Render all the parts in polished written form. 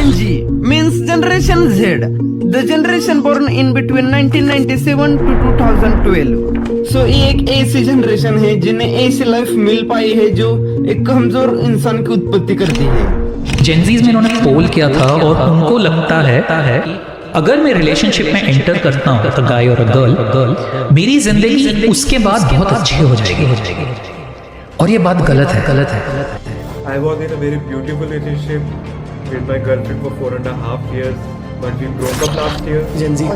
Gen Z means Generation Z, the generation born in between 1997 to 2012. So ये एक ऐसी generation है जिन्हें ऐसी लाइफ मिल पाई है जो एक कमजोर इंसान की उत्पत्ति करती है। जेनजीज में इन्होंने पोल किया था और उनको लगता है कि अगर मैं रिलेशनशिप में एंटर करता हूँ तो गाय और गर्ल, मेरी जिंदगी उसके बाद बहुत अच्छी हो जाएगी। और ये बात गलत है। I was in a very beautiful relationship with my girlfriend for 4.5 years, but we broke up last year. Gen Z.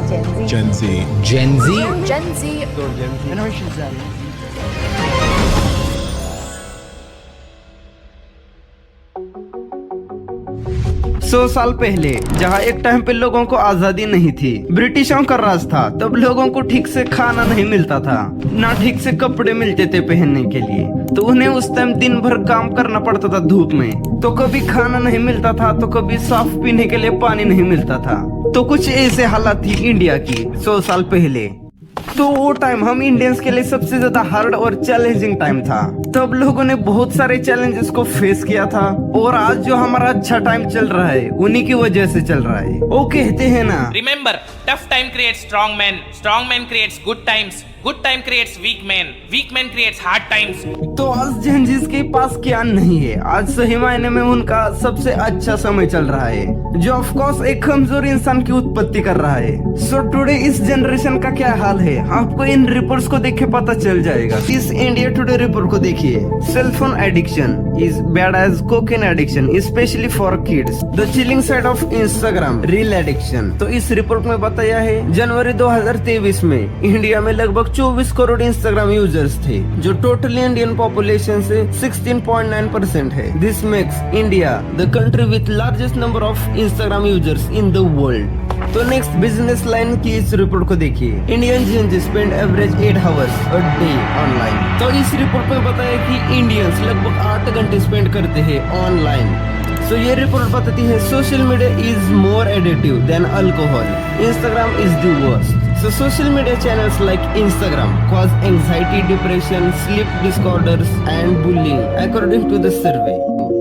Gen Z. Gen Z. Gen Z. So Gen Z. Generation Z. 100 साल पहले जहाँ एक time पे लोगों को आजादी नहीं थी, ब्रिटिशों का राज था, तब लोगों को ठीक से खाना नहीं मिलता था, ना ठीक से कपड़े मिलते थे पहनने के लिए। तो उन्हें उस टाइम दिन भर काम करना पड़ता था धूप में। तो कभी खाना नहीं मिलता था, तो कभी साफ पीने के लिए पानी नहीं मिलता था। तो कुछ ऐसे हालात थी इंडिया की 100 साल पहले। तो वो टाइम हम इंडियंस के लिए सबसे ज्यादा हार्ड और चैलेंजिंग टाइम था। तब लोगों ने बहुत सारे चैलेंजेस को फेस किया था, और आज जो हमारा अच्छा टाइम चल रहा है उन्हीं की वजह से चल रहा है। वो कहते हैं ना, remember, tough time creates strong man creates good time creates weak man creates hard times. तो आज जेनजीज के पास क्या नहीं है, आज सही मायने में उनका सबसे अच्छा समय चल रहा है, जो ऑफ कोर्स एक कमजोर इंसान की उत्पत्ति कर रहा है। सो टुडे इस जनरेशन का क्या हाल है, आपको इन रिपोर्ट्स को देख के पता चल जाएगा। इस इंडिया टुडे रिपोर्ट को देखिए। Cellphone addiction is bad as cocaine addiction, specially for kids. The chilling side of Instagram reel addiction. तो इस रिपोर्ट में बताया है जनवरी 2023 में इंडिया में लगभग 24 करोड़ इंस्टाग्राम यूजर्स थे, जो टोटल इंडियन पॉपुलेशन से 16.9% है। This makes India the country with largest number of Instagram users in the world. तो नेक्स्ट बिजनेस लाइन की इस रिपोर्ट को देखिए। Indian gen spend average 8 hours a day online. तो इस रिपोर्ट में बताया कि इंडियंस लगभग 8 घंटे स्पेंड करते हैं ऑनलाइन। सो ये रिपोर्ट बताती है social media is more addictive than alcohol. Instagram is the worst. So social media channels like Instagram cause anxiety, depression, sleep disorders and bullying according to the survey।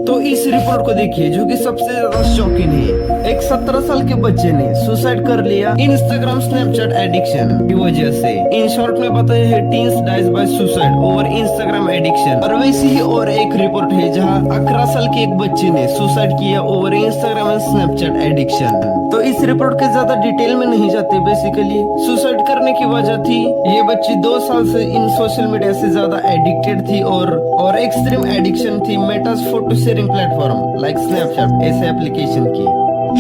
तो इस report को देखिए जो कि सबसे ज्यादा शॉकिंग है। एक 17 साल के बच्चे ने सुसाइड कर लिया इंस्टाग्राम स्नैपचैट एडिक्शन की वजह से। इन शॉर्ट में बताया है teens dies by suicide over Instagram addiction. और वैसे ही और एक रिपोर्ट है जहां 11 साल के एक बच्चे ने सुसाइड किया over Instagram and Snapchat addiction. तो इस रिपोर्ट के ज्यादा डिटेल में नहीं जाते। बेसिकली सुसाइड करने की वजह थी ये बच्ची 2 साल से इन सोशल मीडिया से ज्यादा एडिक्टेड थी, और एक्सट्रीम एडिक्शन थी Metas photo sharing platform like Snapchat ऐसे एप्लीकेशन की।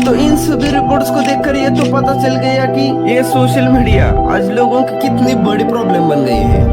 तो इन सभी रिपोर्ट्स को देखकर ये तो पता चल गया कि ये सोशल मीडिया आज लोगों की कितनी बड़ी प्रॉब्लम बन गई है।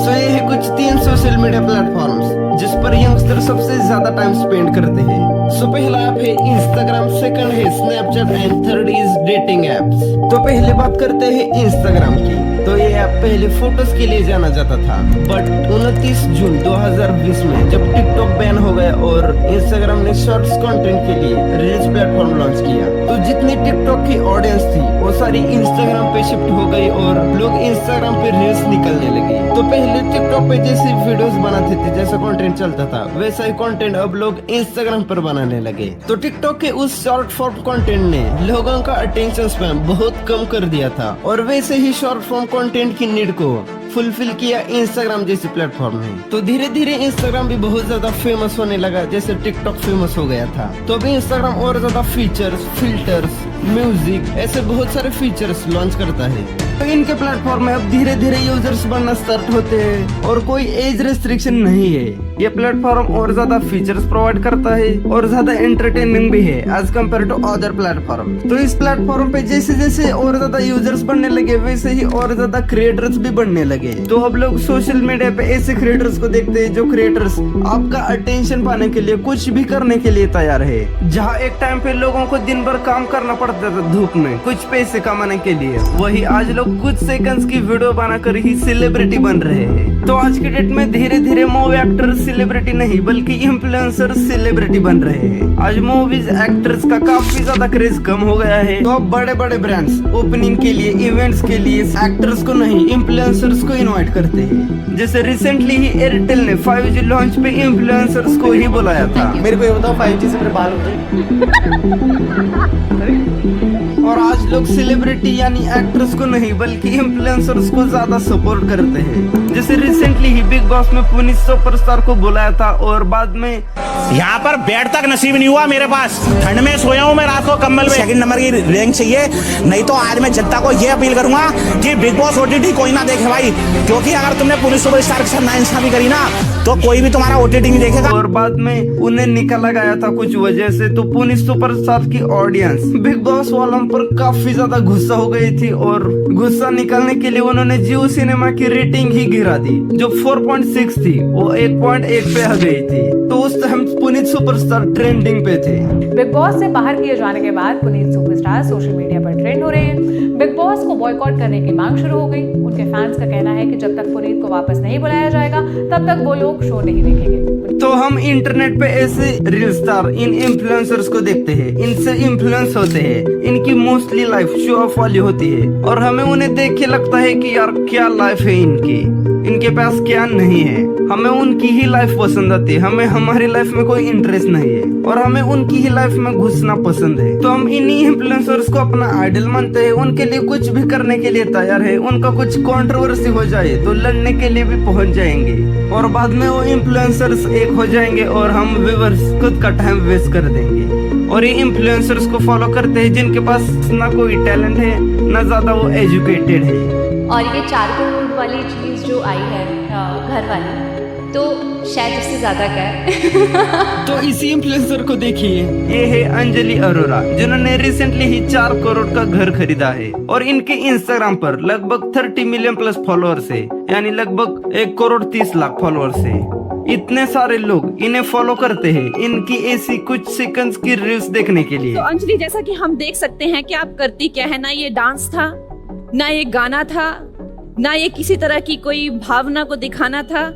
सो ये है कुछ 3 सोशल मीडिया प्लेटफॉर्म्स जिस पर यंगस्टर सबसे ज्यादा टाइम स्पेंड करते हैं। सो पहला ऐप है इंस्टाग्राम, सेकंड है Snapchat and third is dating apps. तो पहले बात करते हैं इंस्टाग्राम की। तो ये ऐप पहले फोटोज के लिए जाना जाता था, बट 29 जून 2020 में जब टिकटॉक बैन हो गया और इंस्टाग्राम ने शॉर्ट्स कंटेंट के लिए रील्स प्लेटफॉर्म लॉन्च किया, तो जितनी टिकटॉक की ऑडियंस थी वो सारी इंस्टाग्राम पे शिफ्ट हो गई और लोग इंस्टाग्राम पे रील्स निकलने लगे। तो पहले टिकटॉक पे जैसे वीडियोस बनाते थे, जैसा कंटेंट चलता था, वैसा ही कंटेंट अब लोग इंस्टाग्राम पर बनाने लगे। तो टिकटॉक के उस शॉर्ट फॉर्म कंटेंट ने लोगों का अटेंशन स्पैन बहुत कम कर दिया था, और वैसे ही शॉर्ट फॉर्म कंटेंट की नीड को फुलफिल किया इंस्टाग्राम जैसे प्लेटफॉर्म ने। तो धीरे धीरे इंस्टाग्राम भी बहुत ज्यादा फेमस होने लगा, जैसे टिकटॉक फेमस हो गया था। तो अभी इंस्टाग्राम और ज्यादा फीचर्स, फिल्टर्स, म्यूजिक ऐसे बहुत सारे फीचर्स लॉन्च करता है। तो इनके प्लेटफॉर्म में अब धीरे धीरे यूजर्स बढ़ना स्टार्ट होते हैं, और कोई एज रेस्ट्रिक्शन नहीं है। ये प्लेटफॉर्म और ज्यादा फीचर्स प्रोवाइड करता है और ज्यादा एंटरटेनिंग भी है as compare to other platform. तो इस प्लेटफॉर्म पे जैसे जैसे और ज्यादा यूजर्स बढ़ने लगे, वैसे ही और ज्यादा क्रिएटर्स भी बढ़ने लगे। तो अब लोग सोशल मीडिया पे ऐसे क्रिएटर्स को देखते हैं जो क्रिएटर्स आपका अटेंशन पाने के लिए कुछ भी करने के लिए तैयार है। जहाँ एक टाइम पे लोगों को दिन भर काम करना पड़ता था धूप में कुछ पैसे कमाने के लिए, वही आज लोग लोग कुछ सेकंड्स की वीडियो बनाकर ही सेलिब्रिटी बन रहे हैं। तो आज के डेट में धीरे धीरे मूवी एक्टर सेलिब्रिटी नहीं बल्कि इन्फ्लुएंसर सेलिब्रिटी बन रहे हैं। आज मूवीज एक्टर्स का काफी ज्यादा क्रेज कम हो गया है। तो अब बड़े बड़े ब्रांड्स ओपनिंग के लिए, इवेंट्स के लिए एक्टर्स को नहीं इन्फ्लुएंसर्स को इनवाइट करते हैं। जैसे रिसेंटली ही एयरटेल ने 5G लॉन्च पे इन्फ्लुएंसर्स को ही बुलाया था। मेरे को ये बताओ 5G से मेरे बाल होते और आज लोग सेलिब्रिटी यानी एक्टर्स को नहीं बल्कि इन्फ्लुएंसर्स को ज्यादा सपोर्ट करते हैं। जैसे रिसेंटली ही बिग बॉस में पुनीत सुपरस्टार को बुलाया था और बाद में यहाँ पर बेड तक नसीब नहीं हुआ मेरे पास, ठंड में सोया हूँ मैं रात को कंबल में। सेकंड नंबर की रैंक चाहिए, नहीं तो आज मैं जनता को ये अपील करूंगा कि बिग बॉस OTT कोई ना देखे भाई, क्योंकि अगर तुमने पुनीत सुपरस्टार के साथ नाइंसाफी करी ना तो कोई भी तुम्हारा OTT नहीं देखेगा। और बाद में उन्हें निकाला गया था कुछ वजह से। तो पुनीत सुपरस्टार की ऑडियंस बिग बॉस वालों पर काफी ज्यादा गुस्सा हो गई थी और गुस्सा निकालने के लिए उन्होंने जियो सिनेमा की रेटिंग ही गिरा दी। जो 4.6 थी वो 1.8 पे आ गई थी। तो उस टाइम पुनीत सुपरस्टार ट्रेंडिंग पे थे। बिग बॉस से बाहर किए जाने के बाद पुनीत सुपरस्टार सोशल मीडिया पर ट्रेंड हो रहे हैं। बिग बॉस को बॉयकॉट करने की मांग शुरू हो गई। उनके फैंस का कहना है कि जब तक पुनीत को वापस नहीं बुलाया जाएगा तब तक वो लोग शो नहीं देखेंगे। तो हम इंटरनेट पे ऐसे रील स्टार इन इन्फ्लुएंसर्स को देखते हैं, इनसे इन्फ्लुएंस होते हैं। इनकी मोस्टली लाइफ शो ऑफ वाली होती है और हमें उन्हें देख के लगता है कि यार क्या लाइफ है इनके पास क्या नहीं है। हमें उनकी ही लाइफ पसंद आती है, हमें हमारी लाइफ में कोई इंटरेस्ट नहीं है और हमें उनकी ही लाइफ में घुसना पसंद है। तो हम इन्हीं इन्फ्लुएंसर्स को अपना आइडल मानते हैं, उनके लिए कुछ भी करने के लिए तैयार है। उनका कुछ कंट्रोवर्सी हो जाए तो लड़ने के लिए भी पहुंच जाएंगे और बाद में वो इन्फ्लुएंसर्स एक हो जाएंगे और हम व्यूअर्स खुद का टाइम वेस्ट कर देंगे। और ये इन्फ्लुएंसर्स को फॉलो करते हैं जिनके पास ना कोई टैलेंट है ना ज्यादा वो एजुकेटेड है। और ये 4 करोड़ वाली चीज़ जो आई है घर वाली, तो शायद उससे ज़्यादा क्या है। तो इसी इन्फ्लुएंसर को देखिए, ये है अंजलि अरोरा जिन्होंने रिसेंटली ही 4 करोड़ का घर खरीदा है और इनके इंस्टाग्राम पर लगभग 30 मिलियन प्लस फॉलोअर्स है, यानी लगभग 1 करोड़ 30 लाख फॉलोअर्स है। इतने सारे लोग इन्हें फॉलो करते हैं इनकी ऐसी कुछ सेकंड्स की रील्स देखने के लिए। तो अंजलि, जैसा कि हम देख सकते हैं कि आप करती क्या है, ना ये डांस था, ना ये गाना था, ना ये किसी तरह की कोई भावना को दिखाना था।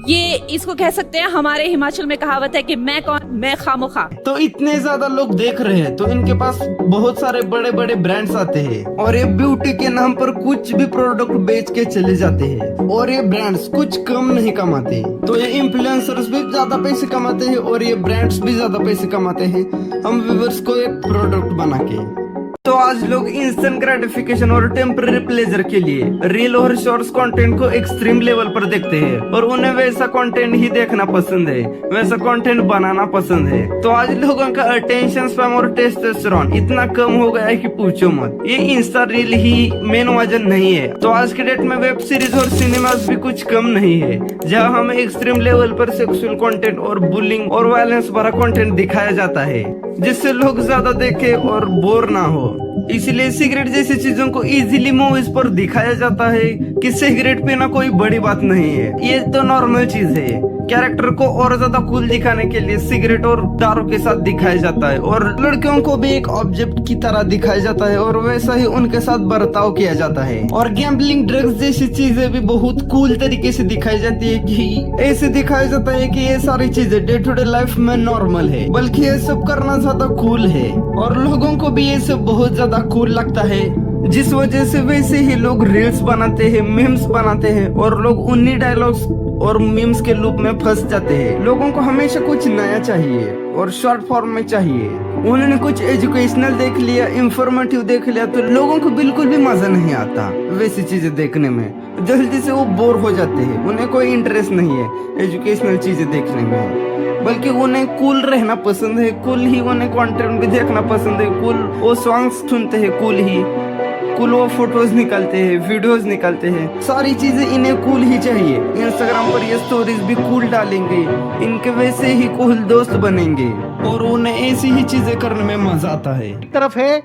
ये इसको कह सकते हैं, हमारे हिमाचल में कहावत है कि मैं कौन, मैं खामोखा। तो इतने ज्यादा लोग देख रहे हैं तो इनके पास बहुत सारे बड़े बड़े ब्रांड्स आते हैं और ये ब्यूटी के नाम पर कुछ भी प्रोडक्ट बेच के चले जाते हैं और ये ब्रांड्स कुछ कम नहीं कमाते। तो ये इन्फ्लुएंसर्स भी ज्यादा पैसे कमाते हैं और ये ब्रांड्स भी ज्यादा पैसे कमाते हैं हम व्यूअर्स को एक प्रोडक्ट बना के। तो आज लोग इंस्टेंट ग्रेटिफिकेशन और टेम्पररी प्लेजर के लिए रील और शॉर्ट्स कंटेंट को एक्सट्रीम लेवल पर देखते हैं और उन्हें वैसा कंटेंट ही देखना पसंद है, वैसा कंटेंट बनाना पसंद है। तो आज लोगों का अटेंशन स्पैम और टेस्टोस्टेरोन इतना कम हो गया है कि पूछो मत। ये इंस्टा रील ही मेन वजन नहीं है। तो आज के डेट में वेब सीरीज और सिनेमास भी कुछ कम नहीं है जहाँ हमें एक्सट्रीम लेवल पर सेक्सुअल कंटेंट और बुलिंग और वायलेंस भरा कंटेंट दिखाया जाता है जिससे लोग ज्यादा देखे और बोर ना हो। इसलिए सिगरेट जैसी चीजों को इजीली मूवीज पर दिखाया जाता है कि सिगरेट पीना कोई बड़ी बात नहीं है, ये तो नॉर्मल चीज है। कैरेक्टर को और ज्यादा कूल दिखाने के लिए सिगरेट और दारू के साथ दिखाया जाता है और लड़कियों को भी एक ऑब्जेक्ट की तरह दिखाया जाता है और वैसा ही उनके साथ बर्ताव किया जाता है। और गैम्बलिंग, ड्रग्स जैसी चीजें भी बहुत कूल तरीके से दिखाई जाती है कि ऐसे दिखाया जाता है कि ये सारी चीजें डे टू डे लाइफ में नॉर्मल है, बल्कि ये सब करना ज्यादा कूल है और लोगों को भी ये सब बहुत ज्यादा कूल लगता है, जिस वजह से वैसे ही लोग रील्स बनाते हैं, मीम्स बनाते हैं और लोग उन्हीं डायलॉग्स और मीम्स के लूप में फंस जाते हैं। लोगों को हमेशा कुछ नया चाहिए और शॉर्ट फॉर्म में चाहिए। उन्होंने कुछ एजुकेशनल देख लिया, इंफॉर्मेटिव देख लिया तो लोगों को बिल्कुल भी मजा नहीं आता वैसी चीजें देखने में। जल्दी से वो बोर हो जाते हैं, उन्हें कोई इंटरेस्ट नहीं है एजुकेशनल चीजें देखने में, बल्कि उन्हें कूल रहना पसंद है, कूल ही उन्हें कंटेंट भी देखना पसंद है, कूल वो सॉन्ग्स सुनते हैं, कूल वो फोटोज निकालते हैं, वीडियोस निकालते हैं, सारी चीजें इन्हें कूल ही चाहिए। इंस्टाग्राम पर ये स्टोरीज भी कूल डालेंगे, इनके वैसे ही कूल दोस्त बनेंगे और उन्हें ऐसी ही चीजें करने में मजा आता है। एक तरफ है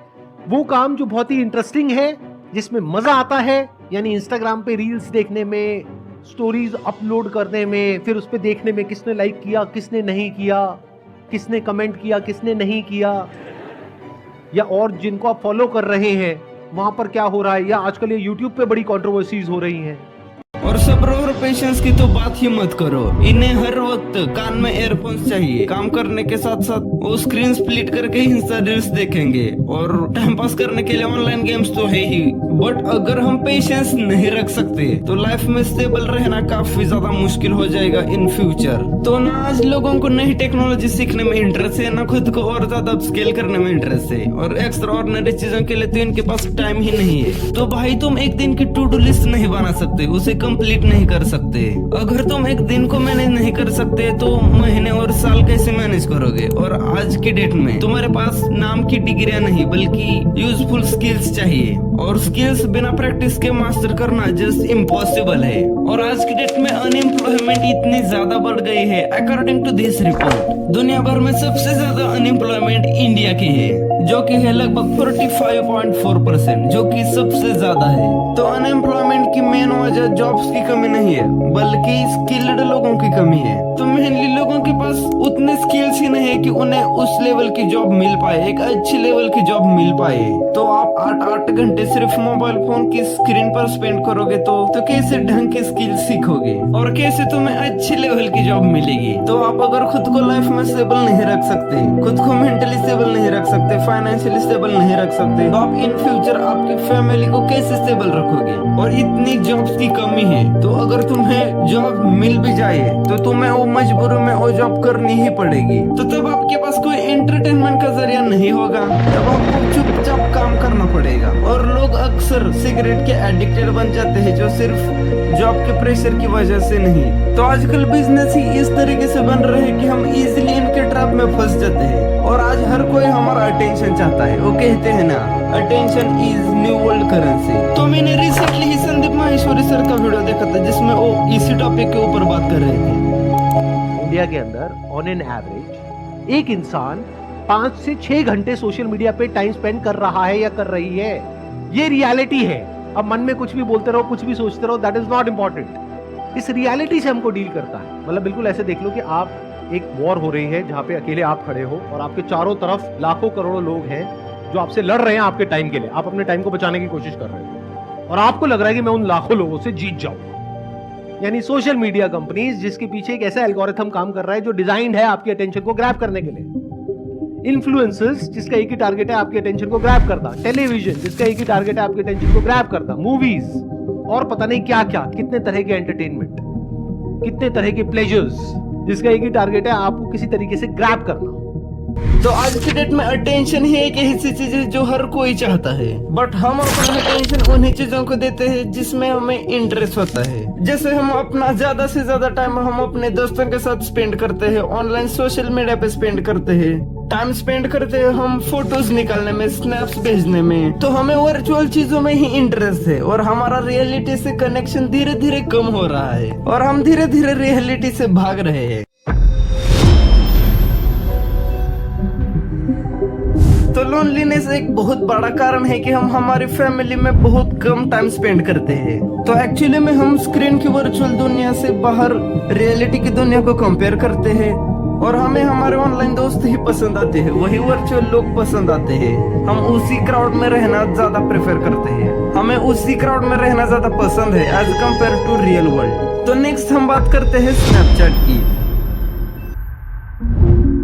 वो काम जो बहुत ही इंटरेस्टिंग है, जिसमें मजा आता है, यानी इंस्टाग्राम पे रील्स देखने में, स्टोरीज अपलोड करने में, फिर उस पे देखने में किसने लाइक किया, किसने नहीं किया, किसने कमेंट किया, किसने नहीं किया, या और जिनको आप फॉलो कर रहे हैं वहां पर क्या हो रहा है, या आजकल ये यूट्यूब पे बड़ी कंट्रोवर्सीज हो रही हैं। और सब्र और पेशेंस की तो बात ही मत करो। इन्हें हर वक्त कान में एयरफोन्स चाहिए। काम करने के साथ साथ वो स्क्रीन स्प्लिट करके इंस्टा रील्स देखेंगे और टाइम पास करने के लिए ऑनलाइन गेम्स तो है ही। बट अगर हम पेशेंस नहीं रख सकते तो लाइफ में स्टेबल रहना काफी ज्यादा मुश्किल हो जाएगा इन फ्यूचर। तो ना आज लोगों को नई टेक्नोलॉजी सीखने में इंटरेस्ट है, ना खुद को और ज्यादा स्केल करने में इंटरेस्ट है, और एक्स्ट्रा ऑर्डिनरी चीजों के लिए तो इनके पास टाइम ही नहीं है। तो भाई तुम एक दिन की टू डू लिस्ट नहीं बना सकते, उसे कंप्लीट नहीं कर सकते। अगर तुम एक दिन को मैनेज नहीं कर सकते तो महीने और साल कैसे मैनेज करोगे। और आज की डेट में तुम्हारे पास नाम की डिग्रियां नहीं बल्कि यूजफुल स्किल्स चाहिए, और स्किल्स बिना प्रैक्टिस के मास्टर करना जस्ट इम्पॉसिबल है। और आज की डेट में अनएम्प्लॉयमेंट इतनी ज्यादा बढ़ गई है। अकॉर्डिंग टू दिस रिपोर्ट दुनिया भर में सबसे ज्यादा अनएम्प्लॉयमेंट इंडिया की है, जो कि है लगभग 45.4%, जो कि सबसे ज्यादा है। तो अनएम्प्लॉयमेंट की मेन वजह जॉब्स की कमी नहीं है बल्कि स्किल्ड लोगों की कमी है। तो मेनली लोगों के पास उतने स्किल्स ही नहीं है कि उन्हें उस लेवल की जॉब मिल पाए, एक अच्छी लेवल की जॉब मिल पाए। तो आप 8 घंटे सिर्फ मोबाइल फोन की स्क्रीन पर स्पेंड करोगे तो कैसे ढंग के स्किल सीखोगे और कैसे तुम्हें अच्छी लेवल की जॉब मिलेगी। तो आप अगर खुद को लाइफ में स्टेबल नहीं रख सकते, खुद को मेंटली स्टेबल नहीं रख सकते, फाइनेंशियली स्टेबल नहीं रख सकते, तो आप इन फ्यूचर आपकी फैमिली को कैसे स्टेबल रखोगे। और इतनी जॉब्स की कमी है, तो अगर तुम्हें जॉब मिल भी जाए तो तुम्हें वो मजबूरी में वो जॉब करनी ही पड़ेगी। तो तब आपके पास कोई एंटरटेनमेंट का जरिया नहीं होगा, तब आपको चुपचाप काम करना पड़ेगा। और लोग अक्सर सिगरेट के एडिक्टेड बन जाते हैं, जो सिर्फ जॉब के प्रेशर की वजह से नहीं। तो आजकल बिजनेस ही इस तरीके से बन रहे हैं कि हम इजीली इनके ट्रैप में फंस जाते हैं। और आज हर कोई हमारा अटेंशन चाहता है। वो कहते हैं ना, attention is new world currency. तो मैंने रिसेंटली ही संदीप माहेश्वरी सर का वीडियो देखा था जिसमें वो इसी टॉपिक के ऊपर बात कर रहे थे। इंडिया के अंदर ऑन एन एवरेज एक इंसान 5 से 6 घंटे सोशल मीडिया पे टाइम स्पेंड कर रहा है या कर रही है। ये रियलिटी है। अब मन में कुछ भी बोलते रहो, कुछ भी सोचते रहो, दैट इज नॉट इंपॉर्टेंट। इस रियलिटी से हमको डील करता है। मतलब बिल्कुल ऐसे देख लो कि आप एक वॉर हो रही है जहां पे अकेले आप खड़े हो और आपके चारों तरफ लाखों करोड़ों लोग हैं जो आपसे लड़ रहे हैं आपके टाइम के लिए। आप अपने टाइम को बचाने की कोशिश कर रहे हो और आपको लग रहा है कि मैं उन लाखों लोगों से जीत जाऊंगा। यानी सोशल मीडिया कंपनीज जिसके पीछे एक ऐसा एल्गोरिथम काम कर रहा है जो डिजाइंड है आपकी अटेंशन को ग्रैब करने के लिए। इन्फ्लुएंसर्स जिसका एक ही टारगेट है आपकी अटेंशन को ग्रैब करना, टेलीविजन जिसका एक ही टारगेट है आपकी अटेंशन को ग्रैब करना, मूवीज और पता नहीं क्या क्या, कितने तरह के एंटरटेनमेंट, कितने तरह के प्लेजर्स जिसका एक ही टारगेट है आपको किसी तरीके से ग्रैब करना। तो आज की डेट में अटेंशन ही एक ऐसी चीज है जो हर कोई चाहता है, बट हम अपना अटेंशन उन्हीं चीजों को देते हैं जिसमें हमें इंटरेस्ट होता है। जैसे हम अपना ज्यादा से ज्यादा टाइम हम अपने दोस्तों के साथ स्पेंड करते हैं, ऑनलाइन सोशल मीडिया पे स्पेंड करते हैं, टाइम स्पेंड करते हैं हम फोटोज निकालने में, स्नैप्स भेजने में। तो हमें वर्चुअल चीजों में ही इंटरेस्ट है और हमारा रियलिटी से कनेक्शन धीरे धीरे कम हो रहा है और हम धीरे धीरे रियलिटी से भाग रहे हैं। तो लोनलीनेस एक बहुत बड़ा कारण है कि हम हमारी फैमिली में बहुत कम टाइम स्पेंड करते हैं। तो एक्चुअली में हम स्क्रीन की वर्चुअल दुनिया से बाहर रियलिटी की दुनिया को कंपेयर करते हैं और हमें हमारे ऑनलाइन दोस्त ही पसंद आते हैं, वही वर्चुअल लोग पसंद आते हैं। हम उसी क्राउड में रहना ज्यादा प्रेफर करते हैं, हमें उसी क्राउड में रहना ज्यादा पसंद है as compare to real world. तो नेक्स्ट हम बात करते हैं स्नैपचैट की।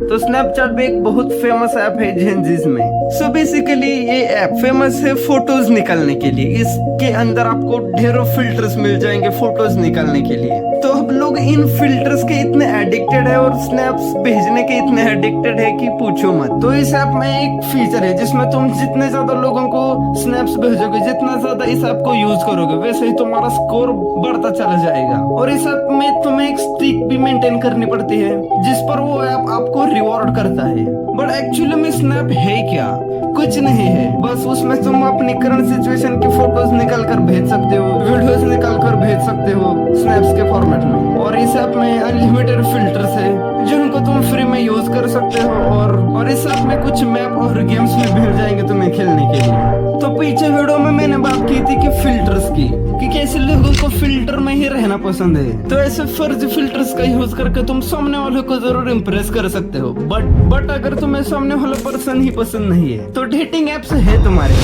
तो स्नैपचैट भी एक बहुत फेमस ऐप है जेनजीज में। सो बेसिकली ये ऐप फेमस है फोटोज निकालने के लिए। इसके अंदर आपको ढेरों फिल्टर्स मिल जाएंगे फोटोज निकालने के लिए। तो अब लोग इन फिल्टर्स के इतने एडिक्टेड है और स्नैप्स भेजने के इतने एडिक्टेड है कि पूछो मत। तो इस ऐप में एक फीचर है जिसमें तुम जितने ज्यादा लोगों को स्नैप्स भेजोगे, जितना ज्यादा इस ऐप को यूज करोगे, वैसे ही तुम्हारा स्कोर बढ़ता चला जाएगा। और इस ऐप में तुम्हें एक स्ट्रीक भी मेंटेन करनी पड़ती है जिस पर वो ऐप आपको रिवॉर्ड करता है। बट एक्चुअली में स्नैप है क्या? कुछ नहीं है, बस उसमें तुम अपनी करंट सिचुएशन की फोटोज निकाल कर भेज सकते हो, वीडियोस निकाल कर भेज सकते हो स्नैप्स के फॉर्मेट में। और इस ऐप में अनलिमिटेड फिल्टर्स है जिनको तुम फ्री में यूज कर सकते हो और इस ऐप में कुछ मैप और गेम्स भी मिल जाएंगे तुम्हें खेलने के लिए। तो पीछे वीडियो में मैंने बात की थी कि फिल्टर्स की, कि कैसे लोगों को फिल्टर में ही रहना पसंद है। तो ऐसे फर्जी फिल्टर्स का यूज करके तुम सामने वाले को जरूर इम्प्रेस कर सकते हो, बट अगर तुम्हें सामने वाला पर्सन ही पसंद नहीं है तो डेटिंग एप्स है तुम्हारे।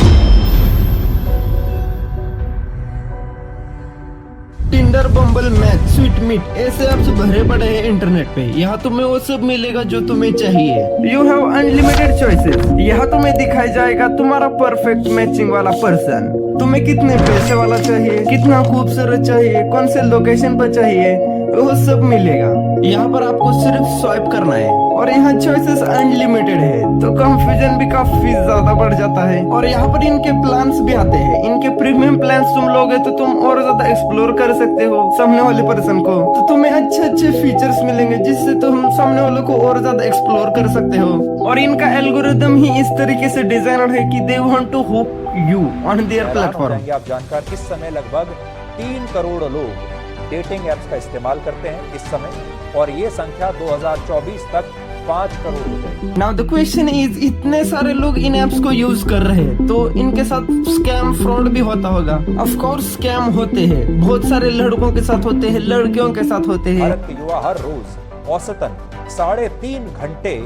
टिंडर, बम्बल, मैच, स्वीट मीट ऐसे ऐप्स भरे पड़े हैं इंटरनेट पे। यहाँ तुम्हें वो सब मिलेगा जो तुम्हें चाहिए। You have unlimited choices. यहाँ तुम्हें दिखाई जाएगा तुम्हारा परफेक्ट मैचिंग वाला पर्सन। तुम्हें कितने पैसे वाला चाहिए, कितना खूबसूरत चाहिए, कौन से लोकेशन पर चाहिए, वो सब मिलेगा। यहाँ पर आपको सिर्फ स्वाइप करना है और यहाँ चॉइसेस अनलिमिटेड है, तो कंफ्यूजन भी काफी ज्यादा बढ़ जाता है। और यहाँ पर इनके प्लान्स भी आते हैं। इनके प्रीमियम प्लान्स तुम लोगे तो तुम और ज्यादा एक्सप्लोर कर सकते हो सामने वाले पर्सन को, तो तुम्हें अच्छे अच्छे फीचर्स मिलेंगे जिससे तुम सामने वाले को और ज्यादा एक्सप्लोर कर सकते हो। और इनका एल्गोरिदम ही इस तरीके से डिजाइनर है कि they want to hook you on their platform. आप जानकर इस समय लगभग 3 करोड़ लोग डेटिंग एप्स का इस्तेमाल करते हैं इस समय, और ये संख्या 2024 तक 5 करोड़ हो जाएगी। नाउ द क्वेश्चन इज, इतने सारे लोग इन एप्स को यूज कर रहे हैं तो इनके साथ स्कैम फ्रॉड भी होता होगा। ऑफ कोर्स स्कैम होते हैं, बहुत सारे लड़कों के साथ होते हैं, लड़कियों के साथ होते हैं। भारत के युवा हर रोज औसतन 3.5 घंटे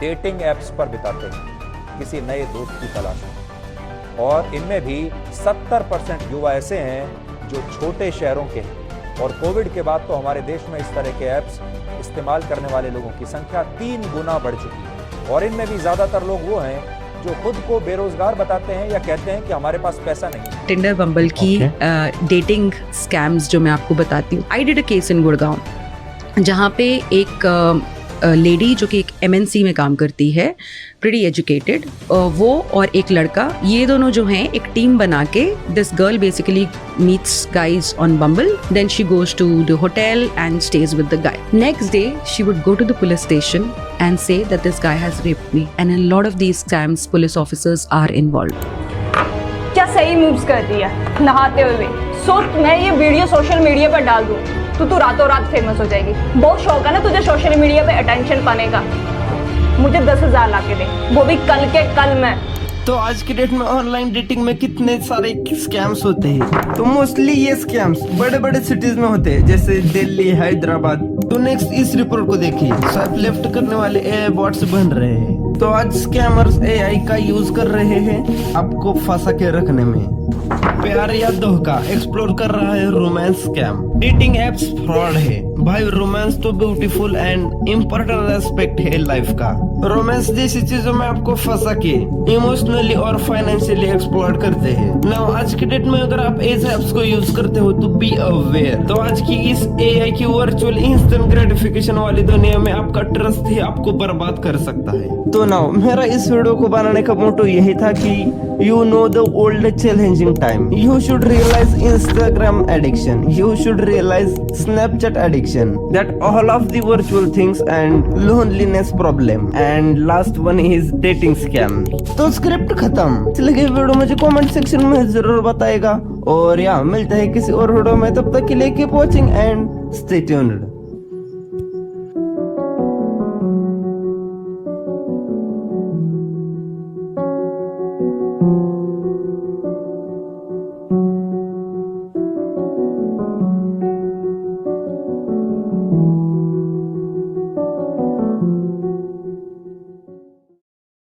डेटिंग एप्स पर बिताते हैं किसी नए दोस्त की तलाश में, और इनमें भी 70% युवा ऐसे हैं जो छोटे शहरों के हैं। और कोविड के बाद तो हमारे देश में इस तरह के ऐप्स इस्तेमाल करने वाले लोगों की संख्या 3 गुना बढ़ चुकी है, और इनमें भी ज्यादातर लोग वो हैं जो खुद को बेरोजगार बताते हैं या कहते हैं कि हमारे पास पैसा नहीं। टिंडर बम्बल की डेटिंग स्कैम्स जो मैं आपको बताती हूँ। I did a case in Gurgaon, जहाँ पे एक लेडी जो कि एक MNC में काम करती है, प्रीटी एजुकेटेड, वो और एक लड़का, ये दोनों जो हैं एक टीम बना के, this girl basically meets guys on Bumble, then she goes to the hotel and stays with the guy. Next day she would go to the police station and say that this guy has raped me, and in lot of these scams police officers are involved. क्या सही moves कर रही है नहाते हुए। मैं ये video social media पर डाल दूँ तो तू रातों रात फेमस हो जाएगी। बहुत शौक है ना तुझे सोशल मीडिया पे अटेंशन पाने का। मुझे 10,000 ला के दे, वो भी कल के कल में। तो आज की डेट में ऑनलाइन डेटिंग में कितने सारे स्कैम्स होते हैं, तो मोस्टली ये स्कैम्स बड़े बड़े सिटीज में होते हैं, जैसे दिल्ली, हैदराबाद। तो नेक्स्ट इस रिपोर्ट को देखिए, स्वाइप लेफ्ट करने वाले AI बॉट्स बन रहे हैं। तो आज स्कैमर्स AI का यूज कर रहे हैं आपको फंसा के रखने में। प्यार या धोखा एक्सप्लोर कर रहा है romance scam. Dating apps fraud है भाई। रोमांस तो ब्यूटीफुल एंड इम्पोर्टेंट एस्पेक्ट है लाइफ का। रोमांस जैसी चीजों में आपको फंसा के इमोशनली और फाइनेंशियली एक्सप्लोर करते हैं। नाउ आज की डेट में अगर आप ऐसे एप्स को यूज करते हो तो बी अवेयर। तो आज की इस AI की वर्चुअल इंस्टेंट ग्रेटिफिकेशन वाली दुनिया में आपका ट्रस्ट ही आपको बर्बाद कर सकता है। तो नाउ मेरा इस वीडियो को बनाने का मोटो यही था कि you know the old challenging time. You should realize Instagram addiction. You should realize Snapchat addiction. That all of the virtual things and loneliness problem. And last one is dating scam. तो script खत्म। लगे video मुझे comment section में जरूर बताएगा, और या मिलते हैं किसी और वीडियो में। तब तक के लिए keep watching and stay tuned.